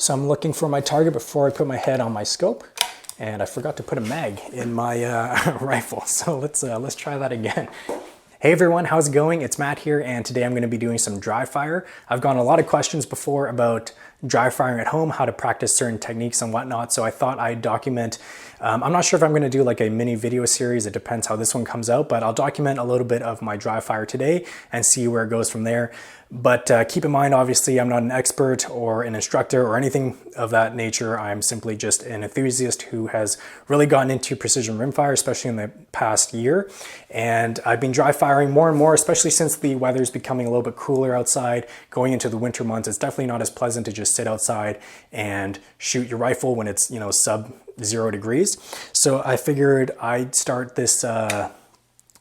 So I'm looking for my target before I put my head on my scope, and I forgot to put a mag in my rifle. So let's try that again. Hey everyone, how's it going? It's Matt here, and today I'm going to be doing some dry fire. I've gotten a lot of questions before about dry firing at home, how to practice certain techniques and whatnot, so I thought I'd document. I'm not sure if I'm going to do like a mini video series, it depends how this one comes out, but I'll document a little bit of my dry fire today and see where it goes from there. But keep in mind, obviously, I'm not an expert or an instructor or anything of that nature. I'm simply just an enthusiast who has really gotten into precision rimfire, especially in the past year. And I've been dry firing more and more, especially since the weather's becoming a little bit cooler outside. Going into the winter months, it's definitely not as pleasant to just sit outside and shoot your rifle when it's, sub 0 degrees. So I figured I'd start this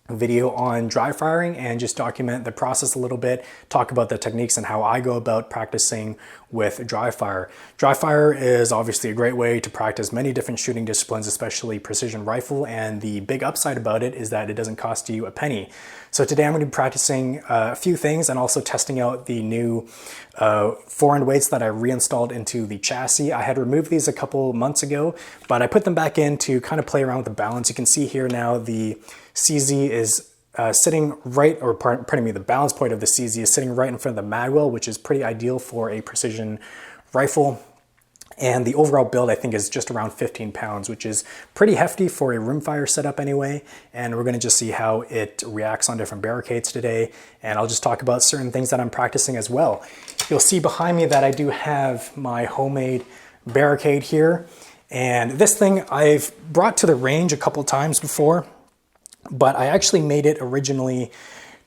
video on dry firing and just document the process a little bit, talk about the techniques and how I go about practicing with dry fire. Dry fire is obviously a great way to practice many different shooting disciplines, especially precision rifle, and the big upside about it is that it doesn't cost you a penny. So today I'm going to be practicing a few things and also testing out the new forend weights that I reinstalled into the chassis. I had removed these a couple months ago, but I put them back in to kind of play around with the balance. You can see here now the CZ is sitting right, or pardon me, the balance point of the CZ is sitting right in front of the magwell, which is pretty ideal for a precision rifle. And the overall build, I think, is just around 15 pounds, which is pretty hefty for a rimfire setup anyway. And we're gonna just see how it reacts on different barricades today. And I'll just talk about certain things that I'm practicing as well. You'll see behind me that I do have my homemade barricade here. And this thing I've brought to the range a couple times before, but I actually made it originally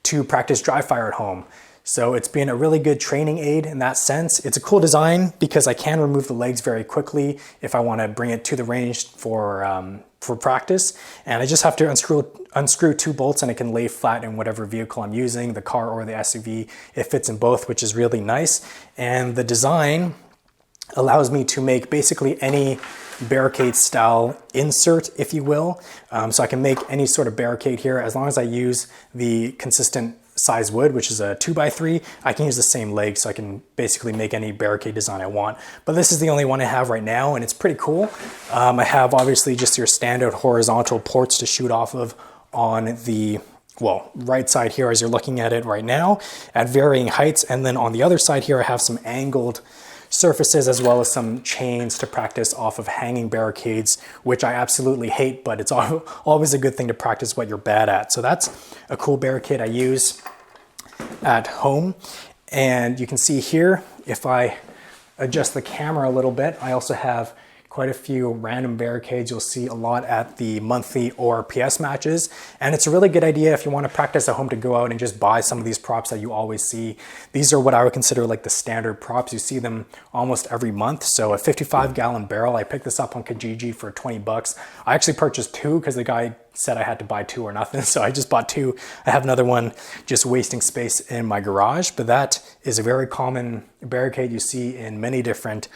to practice dry fire at home. So it's been a really good training aid in that sense. It's a cool design because I can remove the legs very quickly if I want to bring it to the range for practice. And I just have to unscrew 2 bolts and it can lay flat in whatever vehicle I'm using, the car or the SUV. It fits in both, which is really nice. And the design allows me to make basically any barricade style insert, if you will. So I can make any sort of barricade here as long as I use the consistent size wood, which is a 2x3. I can use the same leg, so I can basically make any barricade design I want. But this is the only one I have right now, and it's pretty cool. I have obviously just your standard horizontal ports to shoot off of on the right side here as you're looking at it right now at varying heights. And then on the other side here, I have some angled surfaces as well as some chains to practice off of hanging barricades, which I absolutely hate, but it's always a good thing to practice what you're bad at. So that's a cool barricade I use at home. And you can see here, if I adjust the camera a little bit, I also have quite a few random barricades you'll see a lot at the monthly or PS matches. And it's a really good idea if you want to practice at home to go out and just buy some of these props that you always see. These are what I would consider like the standard props. You see them almost every month. So a 55-gallon barrel, I picked this up on Kijiji for 20 bucks. I actually purchased 2 because the guy said I had to buy 2 or nothing. So I just bought 2. I have another one just wasting space in my garage, but that is a very common barricade you see in many different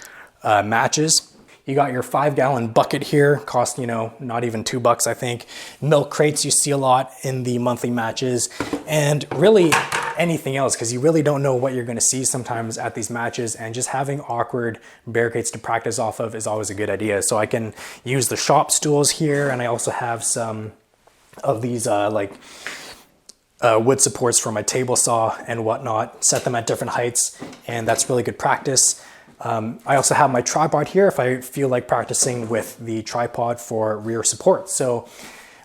matches. You got your 5-gallon bucket here, cost, not even $2, I think. Milk crates you see a lot in the monthly matches, and really anything else, because you really don't know what you're gonna see sometimes at these matches, and just having awkward barricades to practice off of is always a good idea. So I can use the shop stools here, and I also have some of these wood supports for my table saw and whatnot, set them at different heights, and that's really good practice. I also have my tripod here if I feel like practicing with the tripod for rear support. So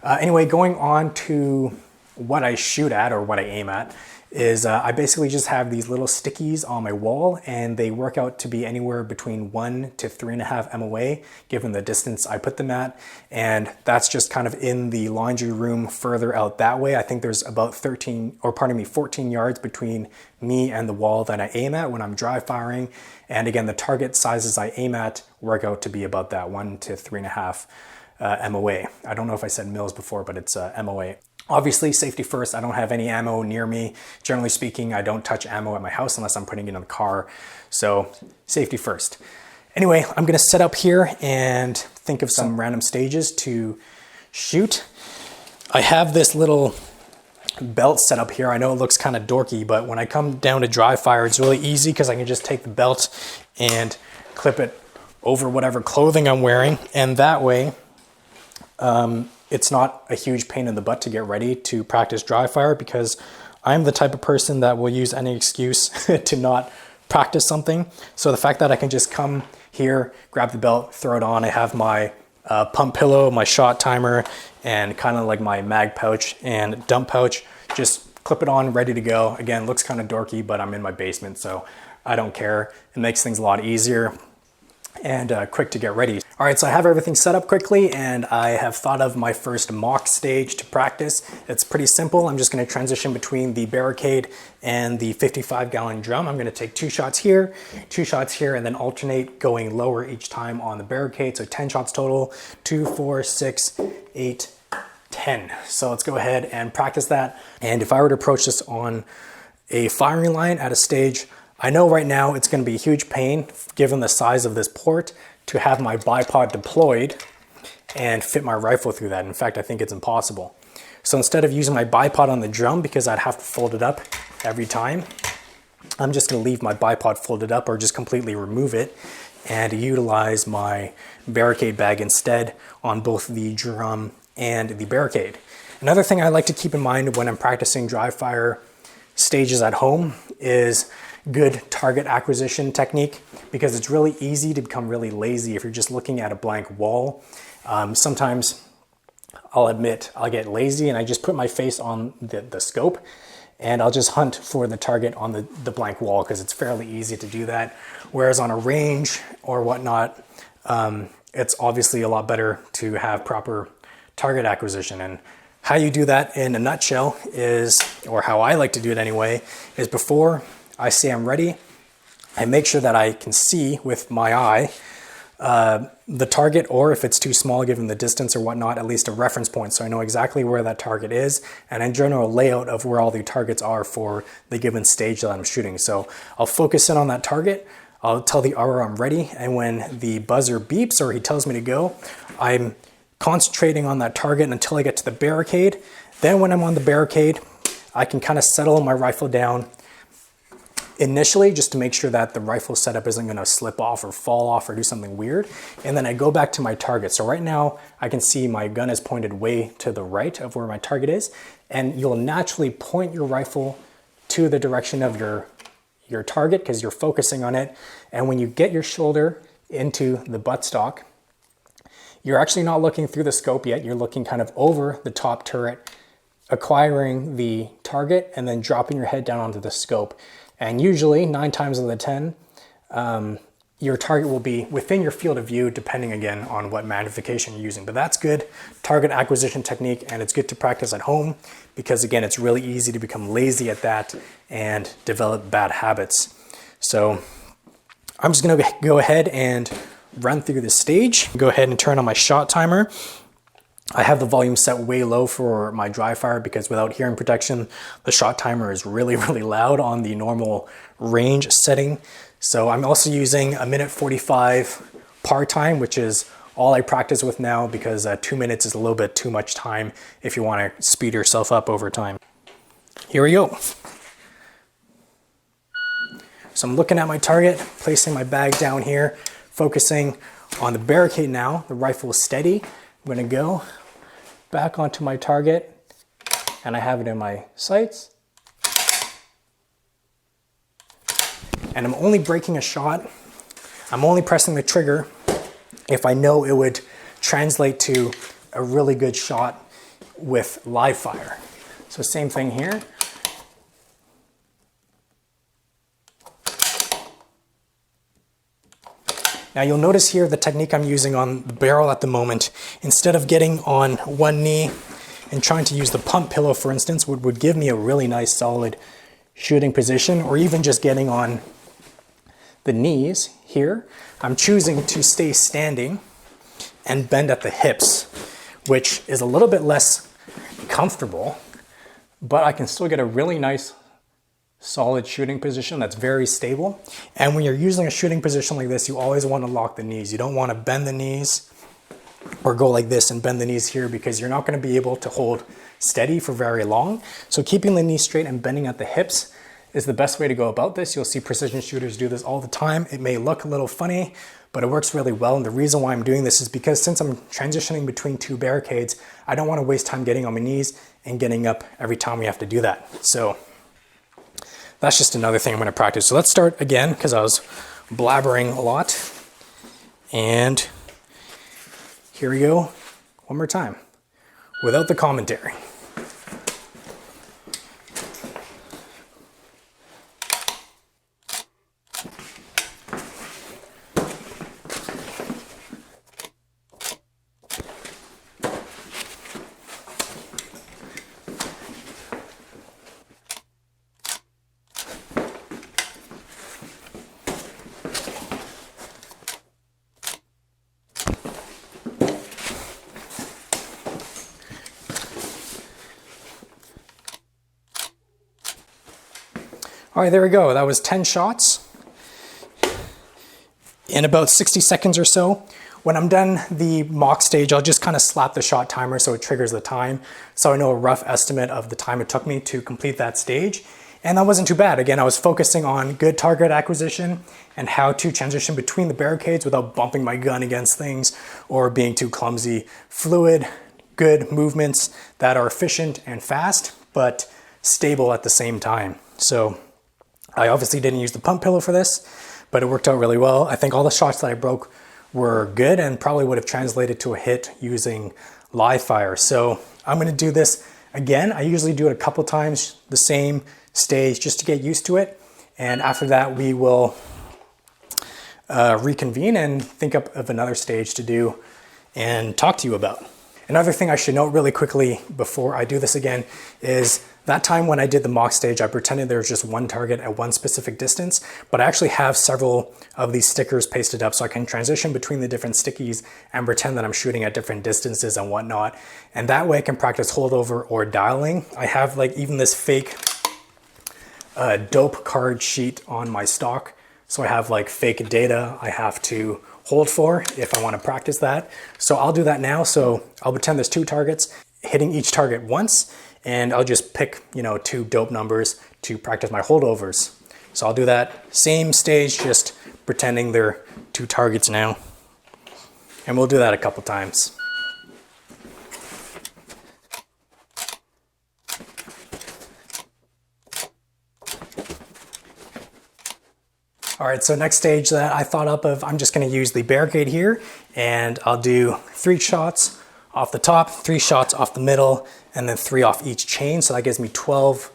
anyway, going on to what I shoot at or what I aim at is I basically just have these little stickies on my wall, and they work out to be anywhere between 1 to 3.5 MOA given the distance I put them at. And that's just kind of in the laundry room further out that way. I think there's about 14 yards between me and the wall that I aim at when I'm dry firing. And again, the target sizes I aim at work out to be about that 1 to 3.5 MOA. I don't know if I said mils before, but it's MOA. Obviously, safety first. I don't have any ammo near me. Generally speaking, I don't touch ammo at my house unless I'm putting it in the car. So safety first. Anyway, I'm gonna set up here and think of some random stages to shoot. I have this little belt set up here. I know it looks kind of dorky, but when I come down to dry fire, it's really easy because I can just take the belt and clip it over whatever clothing I'm wearing, and that way it's not a huge pain in the butt to get ready to practice dry fire, because I'm the type of person that will use any excuse to not practice something. So the fact that I can just come here, grab the belt, throw it on, I have my pump pillow, my shot timer, and kind of like my mag pouch and dump pouch, just clip it on, ready to go. Again, looks kind of dorky, but I'm in my basement, so I don't care. It makes things a lot easier and quick to get ready. All right, so I have everything set up quickly, and I have thought of my first mock stage to practice. It's pretty simple. I'm just gonna transition between the Barricade and the 55-gallon drum. I'm gonna take 2 shots here, 2 shots here, and then alternate going lower each time on the Barricade. So 10 shots total, 2, 4, 6, 8, 10. So let's go ahead and practice that. And if I were to approach this on a firing line at a stage, I know right now it's going to be a huge pain, given the size of this port, to have my bipod deployed and fit my rifle through that. In fact, I think it's impossible. So instead of using my bipod on the drum, because I'd have to fold it up every time, I'm just going to leave my bipod folded up, or just completely remove it, and utilize my Barricade bag instead on both the drum and the Barricade. Another thing I like to keep in mind when I'm practicing dry fire stages at home is good target acquisition technique, because it's really easy to become really lazy if you're just looking at a blank wall. Sometimes I'll admit I'll get lazy and I just put my face on the scope, and I'll just hunt for the target on the blank wall, because it's fairly easy to do that. Whereas on a range or whatnot, it's obviously a lot better to have proper target acquisition. And how you do that in a nutshell is, or how I like to do it anyway, is before I say I'm ready, I make sure that I can see with my eye the target, or if it's too small given the distance or whatnot, at least a reference point, so I know exactly where that target is, and in general layout of where all the targets are for the given stage that I'm shooting. So I'll focus in on that target, I'll tell the RO I'm ready, and when the buzzer beeps or he tells me to go, I'm concentrating on that target until I get to the Barricade. Then when I'm on the Barricade, I can kind of settle my rifle down initially, just to make sure that the rifle setup isn't going to slip off or fall off or do something weird. And then I go back to my target. So right now I can see my gun is pointed way to the right of where my target is. And you'll naturally point your rifle to the direction of your target, because you're focusing on it. And when you get your shoulder into the buttstock, you're actually not looking through the scope yet. You're looking kind of over the top turret, acquiring the target, and then dropping your head down onto the scope. And usually 9 times out of 10, your target will be within your field of view, depending again on what magnification you're using. But that's good target acquisition technique, and it's good to practice at home, because again, it's really easy to become lazy at that and develop bad habits. So I'm just gonna go ahead and run through the stage. Go ahead and turn on my shot timer. I have the volume set way low for my dry fire, because without hearing protection, the shot timer is really, really loud on the normal range setting. So I'm also using a 1:45 par time, which is all I practice with now, because 2 minutes is a little bit too much time if you want to speed yourself up over time. Here we go. So I'm looking at my target, placing my bag down here, focusing on the Barricade now. The rifle is steady. I'm gonna go back onto my target, and I have it in my sights. And I'm only breaking a shot, I'm only pressing the trigger if I know it would translate to a really good shot with live fire. So same thing here. Now you'll notice here the technique I'm using on the barrel at the moment. Instead of getting on one knee and trying to use the pump pillow, for instance, would give me a really nice solid shooting position, or even just getting on the knees here, I'm choosing to stay standing and bend at the hips, which is a little bit less comfortable, but I can still get a really nice solid shooting position that's very stable. And when you're using a shooting position like this, you always want to lock the knees. You don't want to bend the knees or go like this and bend the knees here, because you're not going to be able to hold steady for very long. So keeping the knees straight and bending at the hips is the best way to go about this. You'll see precision shooters do this all the time. It may look a little funny, but it works really well. And the reason why I'm doing this is because since I'm transitioning between two barricades, I don't want to waste time getting on my knees and getting up every time we have to do that. So that's just another thing I'm going to practice. So let's start again, because I was blabbering a lot. And here we go, one more time, without the commentary. All right, there we go. That was 10 shots in about 60 seconds or so. When I'm done the mock stage, I'll just kind of slap the shot timer so it triggers the time, so I know a rough estimate of the time it took me to complete that stage. And that wasn't too bad. Again, I was focusing on good target acquisition and how to transition between the barricades without bumping my gun against things or being too clumsy. Fluid, good movements that are efficient and fast, but stable at the same time. So I obviously didn't use the pump pillow for this, but it worked out really well. I think all the shots that I broke were good and probably would have translated to a hit using live fire. So I'm gonna do this again. I usually do it a couple times, the same stage, just to get used to it. And after that, we will reconvene and think up of another stage to do and talk to you about. Another thing I should note really quickly before I do this again is that time when I did the mock stage, I pretended there was just one target at one specific distance, but I actually have several of these stickers pasted up so I can transition between the different stickies and pretend that I'm shooting at different distances and whatnot. And that way I can practice holdover or dialing. I have like even this fake dope card sheet on my stock. So I have like fake data I have to hold for if I want to practice that. So I'll do that now. So I'll pretend there's two targets, hitting each target once, and I'll just pick, you know, two dope numbers to practice my holdovers. So I'll do that same stage, just pretending they're two targets now. And we'll do that a couple times. All right, so next stage that I thought up of, I'm just gonna use the barricade here, and I'll do 3 shots off the top, 3 shots off the middle, and then 3 off each chain. So that gives me 12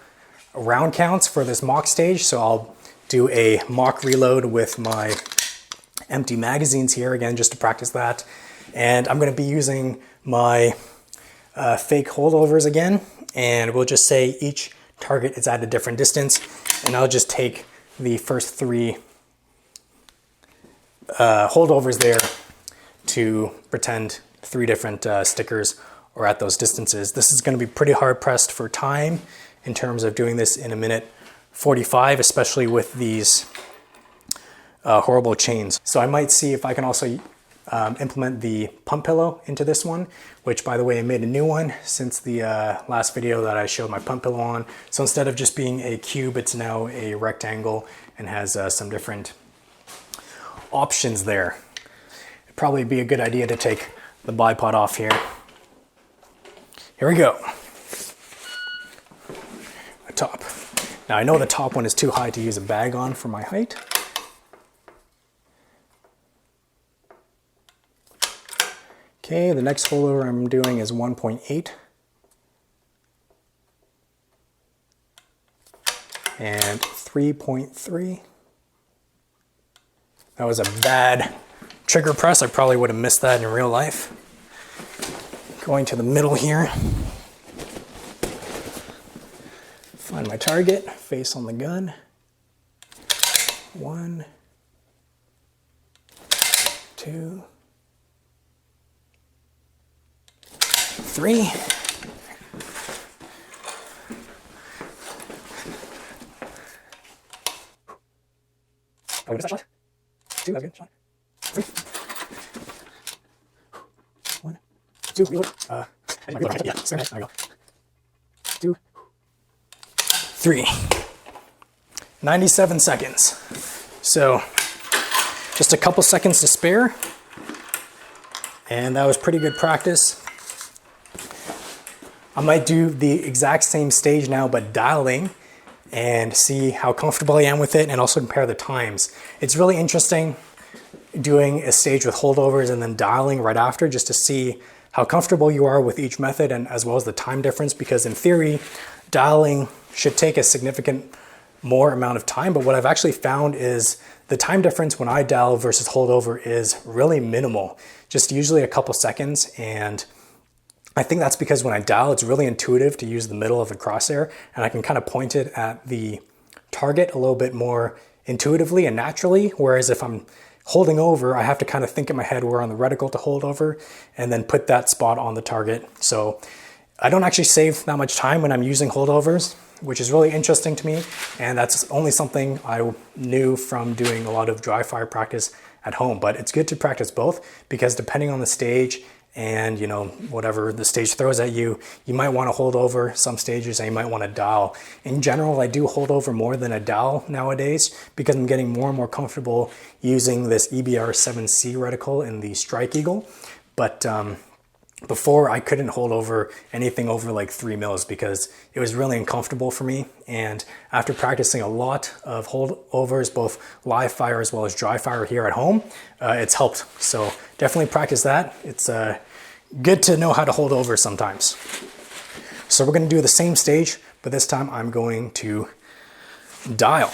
round counts for this mock stage. So I'll do a mock reload with my empty magazines here again, just to practice that. And I'm gonna be using my fake holdovers again, and we'll just say each target is at a different distance, and I'll just take the first 3 holdovers there to pretend 3 different stickers are at those distances. This is going to be pretty hard pressed for time in terms of doing this in 1:45, especially with these horrible chains. So I might see if I can also implement the pump pillow into this one, which by the way, I made a new one since the last video that I showed my pump pillow on. So instead of just being a cube, it's now a rectangle and has some different options there. It'd probably be a good idea to take the bipod off here. Here we go. The top. Now I know the top one is too high to use a bag on for my height. Okay, the next holdover I'm doing is 1.8. And 3.3. That was a bad trigger press. I probably would have missed that in real life. Going to the middle here. Find my target, face on the gun. 1, 2, 3. Oh, was that shot? 2, that was good. Shot. 3. 1, 2, reload. Yeah, there we go. 2, 3. 97 seconds. So just a couple seconds to spare. And that was pretty good practice. I might do the exact same stage now, but dialing, and see how comfortable I am with it, and also compare the times. It's really interesting doing a stage with holdovers and then dialing right after, just to see how comfortable you are with each method, and as well as the time difference, because in theory, dialing should take a significant more amount of time, but what I've actually found is the time difference when I dial versus holdover is really minimal, just usually a couple seconds. And I think that's because when I dial, it's really intuitive to use the middle of the crosshair, and I can kind of point it at the target a little bit more intuitively and naturally. Whereas if I'm holding over, I have to kind of think in my head where on the reticle to hold over and then put that spot on the target. So I don't actually save that much time when I'm using holdovers, which is really interesting to me. And that's only something I knew from doing a lot of dry fire practice at home. But it's good to practice both, because depending on the stage and, you know, whatever the stage throws at you, you might want to hold over some stages and you might want to dial. In general, I do hold over more than a dial nowadays, because I'm getting more and more comfortable using this EBR-7C reticle in the Strike Eagle. But before, I couldn't hold over anything over like 3 mils because it was really uncomfortable for me. And after practicing a lot of holdovers, both live fire as well as dry fire here at home, it's helped. So definitely practice that. It's good to know how to hold over sometimes. So we're going to do the same stage, but this time I'm going to dial.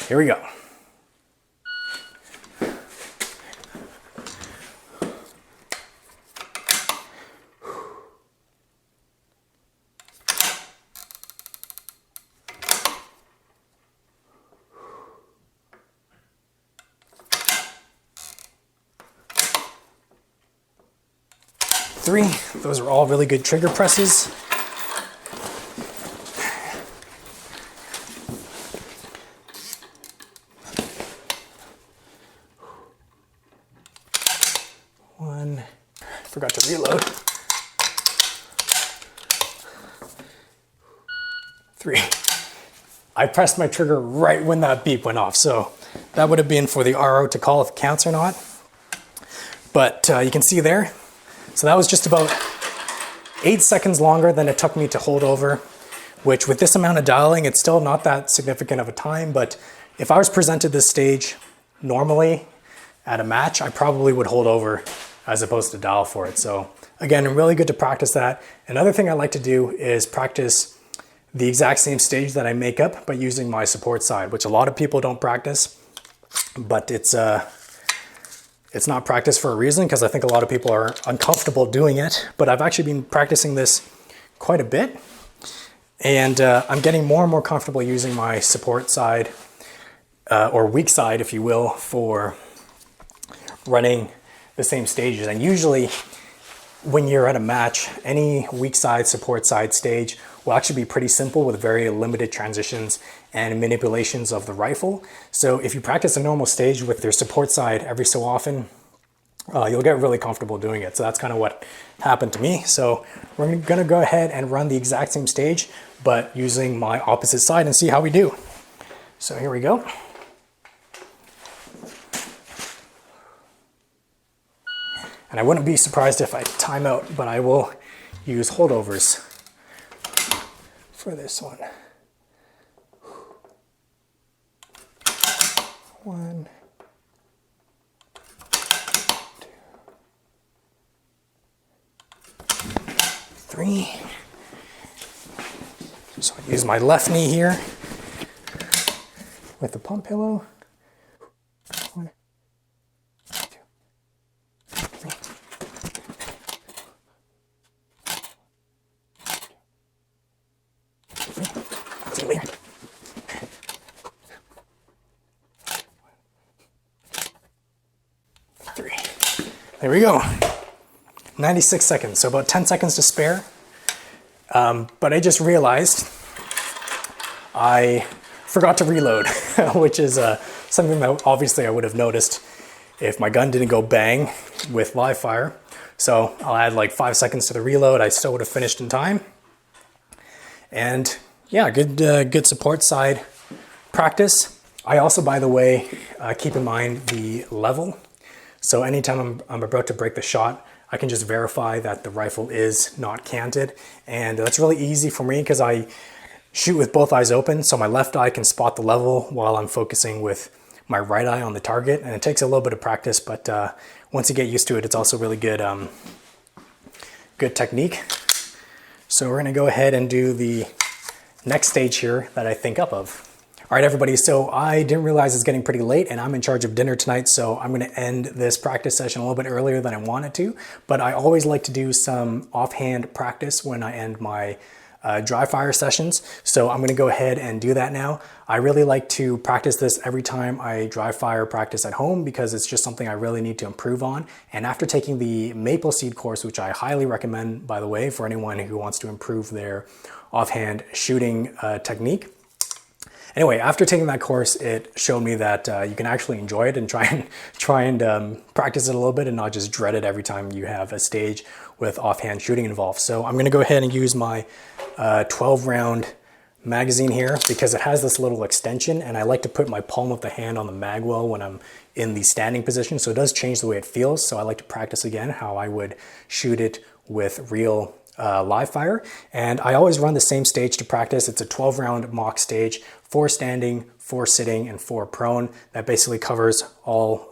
Here we go. Three. Those are all really good trigger presses. One. Forgot to reload. Three. I pressed my trigger right when that beep went off, so that would have been for the RO to call if it counts or not. But you can see there. So that was just about 8 seconds longer than it took me to hold over, which with this amount of dialing, it's still not that significant of a time. But if I was presented this stage normally at a match, I probably would hold over as opposed to dial for it. So again, really good to practice that. Another thing I like to do is practice the exact same stage that I make up by using my support side, which a lot of people don't practice, but it's not practice for a reason, because I think a lot of people are uncomfortable doing it. But I've actually been practicing this quite a bit, and I'm getting more and more comfortable using my support side, or weak side, if you will, for running the same stages. And usually when you're at a match, any weak side, support side stage will actually be pretty simple with very limited transitions and manipulations of the rifle. So if you practice a normal stage with your support side every so often, you'll get really comfortable doing it. So that's kind of what happened to me. So we're gonna go ahead and run the exact same stage, but using my opposite side, and see how we do. So here we go. And I wouldn't be surprised if I time out, but I will use holdovers for this one. 1, 2, 3. So I use my left knee here with the pump pillow. 1, 2, 3. See you later. There we go. 96 seconds, so about 10 seconds to spare. But I just realized I forgot to reload, which is something that obviously I would have noticed if my gun didn't go bang with live fire. So I'll add like 5 seconds to the reload. I still would have finished in time. And yeah, good support side practice. I also, by the way, keep in mind the level. So anytime I'm about to break the shot, I can just verify that the rifle is not canted. And that's really easy for me because I shoot with both eyes open. So my left eye can spot the level while I'm focusing with my right eye on the target. And it takes a little bit of practice, but once you get used to it, it's also really good, good technique. So we're gonna go ahead and do the next stage here that I think up of. All right, everybody, so I didn't realize it's getting pretty late and I'm in charge of dinner tonight, so I'm gonna end this practice session a little bit earlier than I wanted to, but I always like to do some offhand practice when I end my dry fire sessions. So I'm gonna go ahead and do that now. I really like to practice this every time I dry fire practice at home because it's just something I really need to improve on. And after taking the maple seed course, which I highly recommend, by the way, for anyone who wants to improve their offhand shooting technique. Anyway, after taking that course, it showed me that you can actually enjoy it and try and practice it a little bit and not just dread it every time you have a stage with offhand shooting involved. So I'm gonna go ahead and use my 12 round magazine here because it has this little extension, and I like to put my palm of the hand on the mag well when I'm in the standing position, so it does change the way it feels. So I like to practice again how I would shoot it with real live fire. And I always run the same stage to practice. It's a 12 round mock stage, 4 standing, 4 sitting, and 4 prone. That basically covers all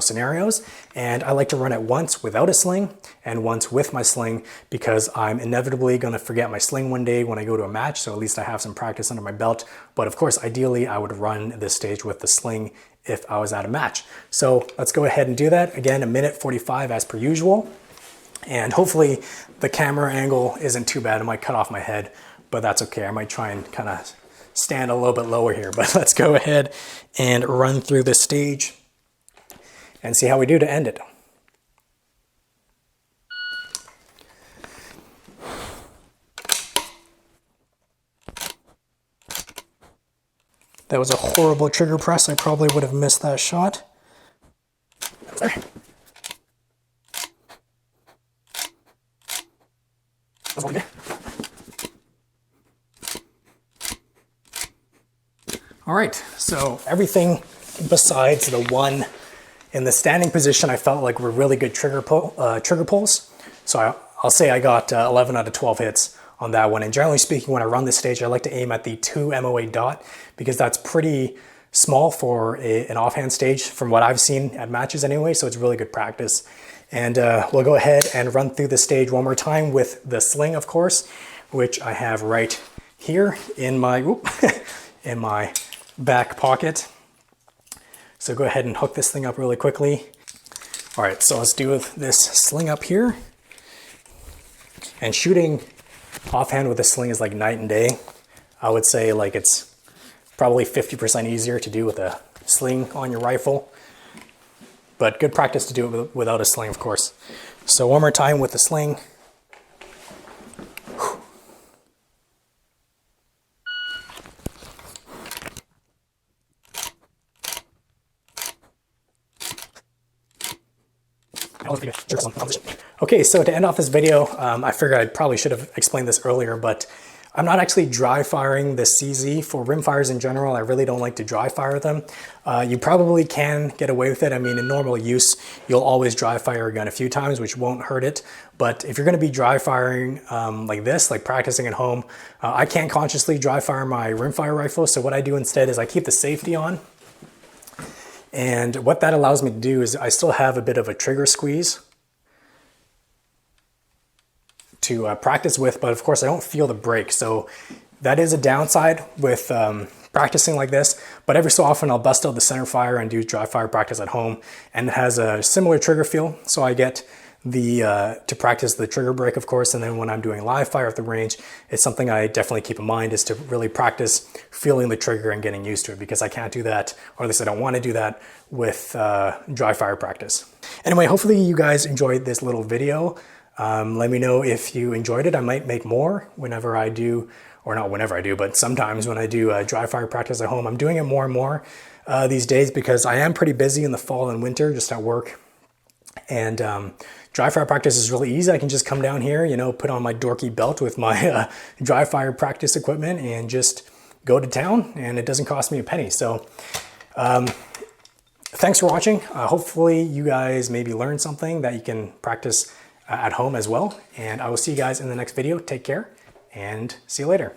scenarios. And I like to run it once without a sling and once with my sling because I'm inevitably going to forget my sling one day when I go to a match, so at least I have some practice under my belt. But of course, ideally I would run this stage with the sling if I was at a match. So let's go ahead and do that. Again, 1:45 as per usual. And hopefully the camera angle isn't too bad. It might cut off my head, but that's okay. I might try and kind of stand a little bit lower here, but let's go ahead and run through this stage and see how we do to end it. That was a horrible trigger press. I probably would have missed that shot. There. All right, so everything besides the one in the standing position I felt like were really good trigger pulls. So I'll say I got 11 out of 12 hits on that one. And generally speaking, when I run this stage, I like to aim at the 2 MOA dot because that's pretty small for an offhand stage from what I've seen at matches anyway, so it's really good practice. And we'll go ahead and run through the stage one more time with the sling, of course, which I have right here in my, in my back pocket. So go ahead and hook this thing up really quickly. All right, so let's do this sling up here. And shooting offhand with a sling is like night and day. I would say like it's probably 50% easier to do with a sling on your rifle, but good practice to do it without a sling, of course. So one more time with the sling. Okay, so to end off this video, I figured I probably should have explained this earlier, but I'm not actually dry firing the CZ for rimfires in general. I really don't like to dry fire them. You probably can get away with it. I mean, in normal use, you'll always dry fire a gun a few times, which won't hurt it. But if you're gonna be dry firing like this, like practicing at home, I can't consciously dry fire my rimfire rifle. So what I do instead is I keep the safety on. And what that allows me to do is I still have a bit of a trigger squeeze to practice with, but of course I don't feel the break. So that is a downside with practicing like this, but every so often I'll bust out the center fire and do dry fire practice at home, and it has a similar trigger feel. So I get the to practice the trigger break, of course, and then when I'm doing live fire at the range, it's something I definitely keep in mind is to really practice feeling the trigger and getting used to it, because I can't do that, or at least I don't want to do that with dry fire practice. Anyway, hopefully you guys enjoyed this little video. Let me know if you enjoyed it. I might make more whenever I do, or not whenever I do, but sometimes when I do dry fire practice at home. I'm doing it more and more these days because I am pretty busy in the fall and winter just at work and dry fire practice is really easy. I can just come down here, you know, put on my dorky belt with my dry fire practice equipment and just go to town, and it doesn't cost me a penny. So thanks for watching. Hopefully you guys maybe learned something that you can practice at home as well. And I will see you guys in the next video. Take care and see you later.